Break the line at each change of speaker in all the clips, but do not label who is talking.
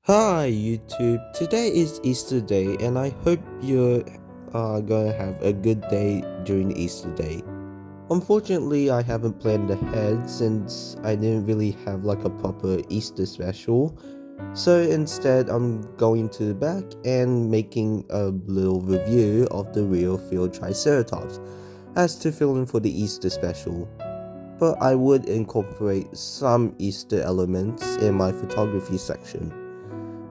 Hi YouTube, today is Easter Day and I hope you're gonna have a good day during Easter Day. Unfortunately, I haven't planned ahead since I didn't really have like a proper Easter special. So instead, I'm going to the back and making a little review of the real field Triceratops as to fill in for the Easter special. But I would incorporate some Easter elements in my photography section.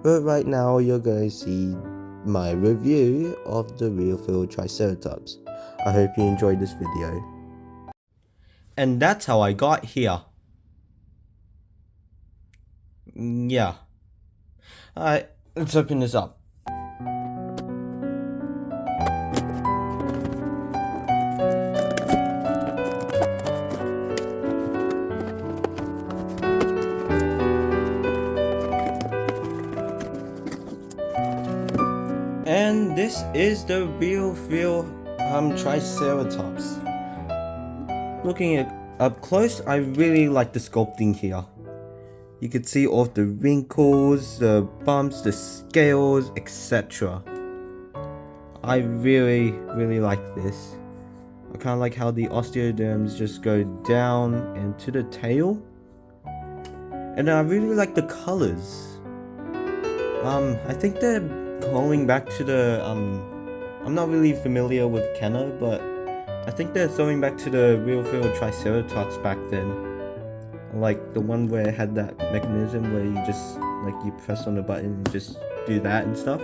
But right now you're going to see my review of the real field Triceratops. I hope you enjoyed this video. And that's how I got here. Yeah. Alright, let's open this up. And this is the real field Triceratops. Looking at up close, I really like the sculpting here. You can see all the wrinkles, the bumps, the scales, etc. I really like this. I kind of like how the osteoderms just go down into the tail. And I really like the colors. I think they're going back to the, I'm not really familiar with Kenner, but I think they're throwing back to the real field Triceratops back then. Like the one where it had that mechanism where you just, like you press on the button and just do that and stuff.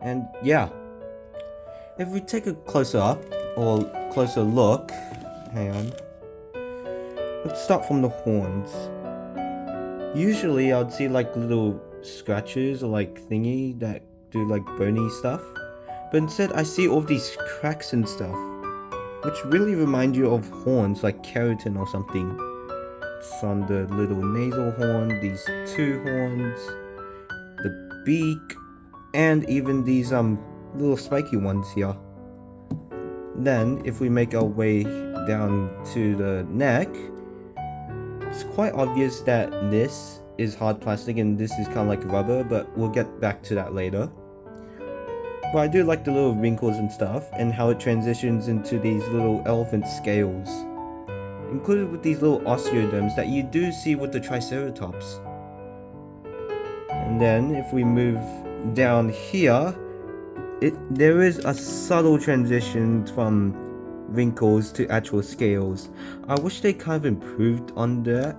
And yeah. If we take a closer look, hang on. Let's start from the horns. Usually I'd see like little scratches or like thingy that do like bony stuff. But instead I see all these cracks and stuff, which really remind you of horns like keratin or something. It's on the little nasal horn, these two horns, the beak, and even these little spiky ones here. Then if we make our way down to the neck, it's quite obvious that this is hard plastic and this is kind of like rubber, but we'll get back to that later. But I do like the little wrinkles and stuff and how it transitions into these little elephant scales, included with these little osteoderms that you do see with the Triceratops. And then if we move down here, there is a subtle transition from wrinkles to actual scales. I wish they kind of improved on that.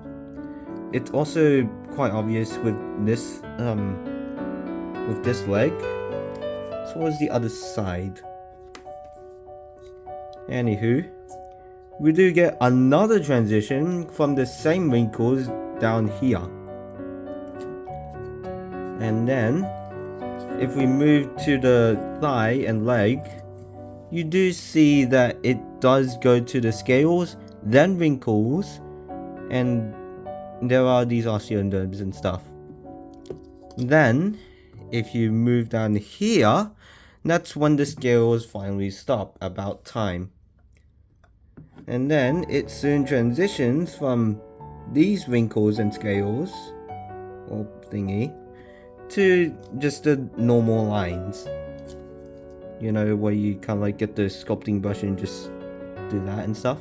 It's also quite obvious with this leg, as well as the other side. Anywho, we do get another transition from the same wrinkles down here. And then if we move to the thigh and leg, you do see that it does go to the scales, then wrinkles, and there are these osteoderms and stuff. Then, if you move down here, that's when the scales finally stop, about time. And then it soon transitions from these wrinkles and scales, or thingy, to just the normal lines. You know, where you kind of like get the sculpting brush and just do that and stuff.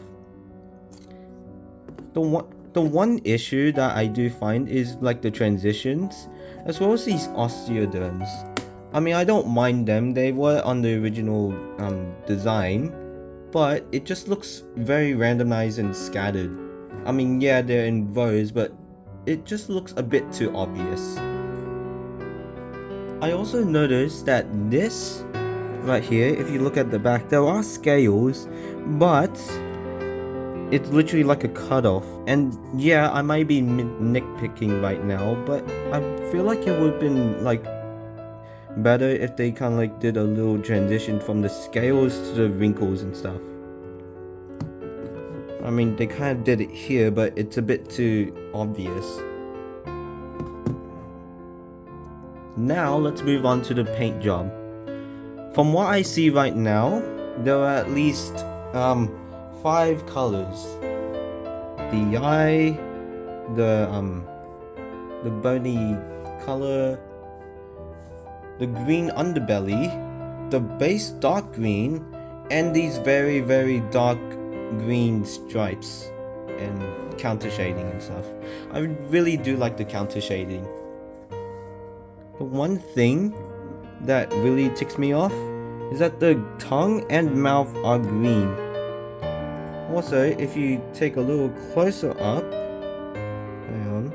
The one issue that I do find is like the transitions, as well as these osteoderms. I mean, I don't mind them, they were on the original design, but it just looks very randomized and scattered. I mean, yeah, they're in rows, but it just looks a bit too obvious. I also noticed that this right here, if you look at the back, there are scales, but it's literally like a cutoff. And yeah, I might be nitpicking right now, but I feel like it would have been like better if they kind of like did a little transition from the scales to the wrinkles and stuff. I mean, they kind of did it here, but it's a bit too obvious. Now let's move on to the paint job. From what I see right now, there are at least 5 colors. The eye, the bony color, the green underbelly, the base dark green, and these very, very dark green stripes and counter shading and stuff. I really do like the counter shading. The one thing that really ticks me off is that the tongue and mouth are green. Also, if you take a little closer up, hang on.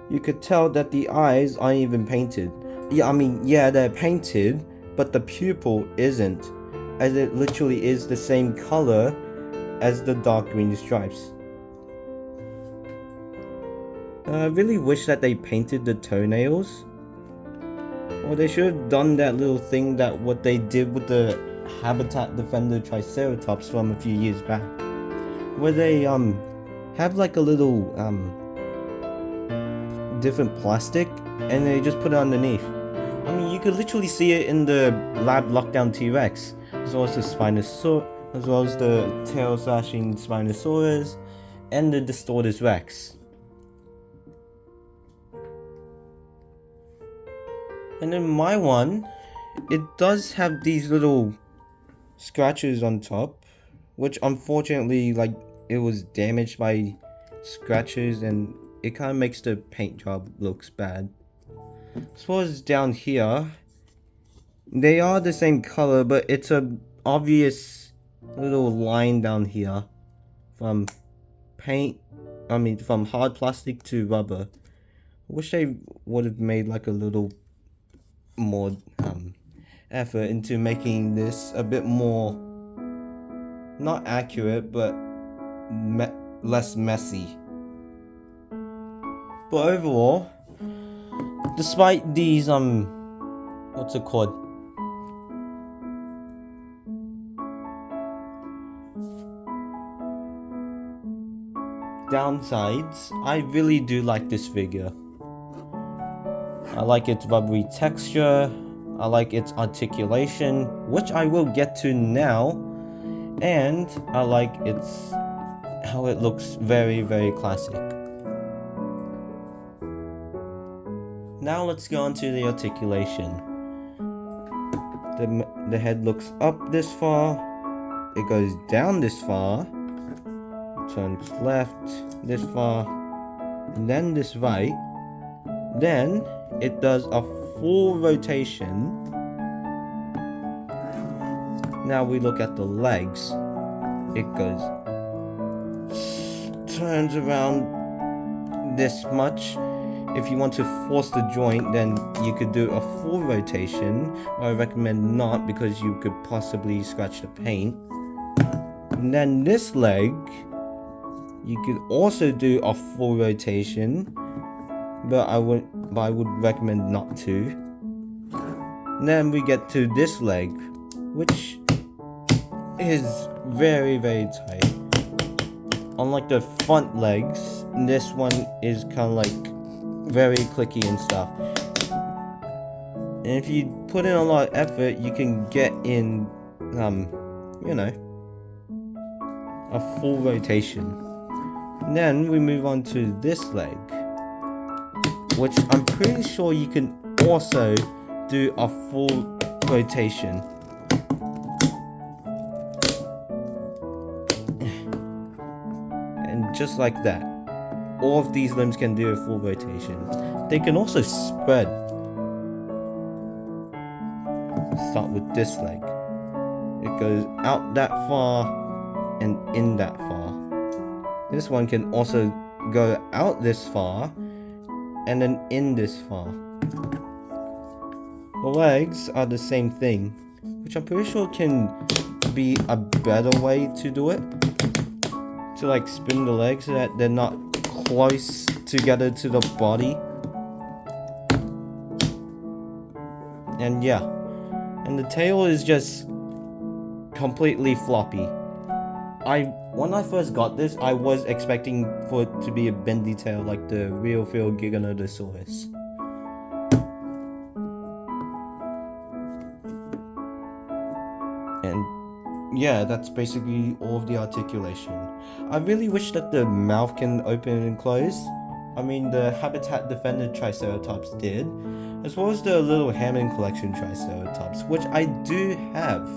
You could tell that the eyes aren't even painted. Yeah, they're painted, but the pupil isn't, as it literally is the same color as the dark green stripes. I really wish that they painted the toenails. Or they should have done that little thing that what they did with the Habitat Defender Triceratops from a few years back. Where they have like a little different plastic and they just put it underneath. I mean, you could literally see it in the lab lockdown T-Rex, as well as the Spinosaurus, as well as the tail slashing Spinosaurus and the Distortus Rex. And in my one, it does have these little scratches on top, which unfortunately, like, it was damaged by scratches and it kind of makes the paint job looks bad. As well as down here, they are the same color, but it's a obvious little line down here from from hard plastic to rubber. I wish they would have made like a little more effort into making this a bit more, not accurate, but less messy. But overall, despite these what's it called? Downsides, I really do like this figure. I like its rubbery texture, I like its articulation, which I will get to now, and I like how it looks very, very classic. Now let's go on to the articulation. The head looks up this far, it goes down this far, turns left this far, and then this right, then it does a full rotation. Now we look at the legs. It turns around this much. If you want to force the joint, then you could do a full rotation. I recommend not, because you could possibly scratch the paint. And then this leg, you could also do a full rotation, but I would recommend not to. And then we get to this leg, which is very, very tight. Unlike the front legs, this one is kind of like very clicky and stuff. And if you put in a lot of effort, you can get in, a full rotation. And then we move on to this leg, which I'm pretty sure you can also do a full rotation. And just like that, all of these limbs can do a full rotation. They can also spread. Start with this leg. It goes out that far and in that far. This one can also go out this far and then in this far. The legs are the same thing, which I'm pretty sure can be a better way to do it. To like spin the legs so that they're not close together to the body. And yeah, And the tail is just completely floppy. When I first got this, I was expecting for it to be a bendy tail like the real feel Giganotosaurus. And yeah, that's basically all of the articulation. I really wish that the mouth can open and close. I mean, the Habitat Defender Triceratops did, as well as the little Hammond Collection Triceratops, which I do have.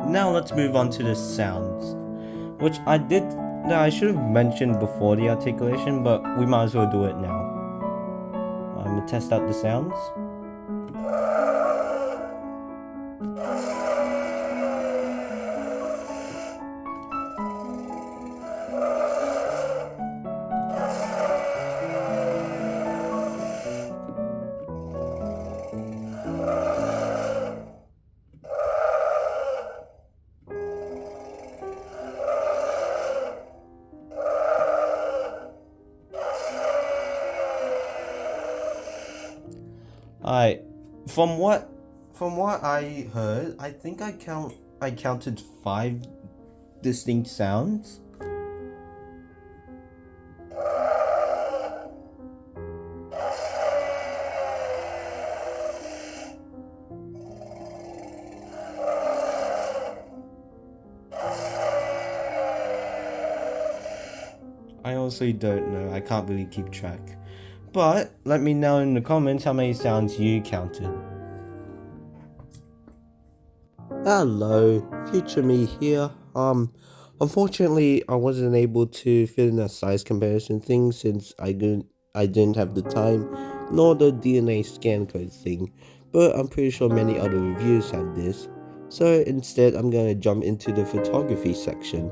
Now let's move on to the sounds, which I should have mentioned before the articulation, but we might as well do it now. I'm gonna test out the sounds. Alright, from what I heard, I think I counted 5 distinct sounds. I honestly don't know, I can't really keep track. But let me know in the comments how many sounds you counted. Hello, future me here. Unfortunately, I wasn't able to fit in a size comparison thing since I didn't have the time, nor the DNA scan code thing. But I'm pretty sure many other reviews have this. So instead, I'm gonna jump into the photography section.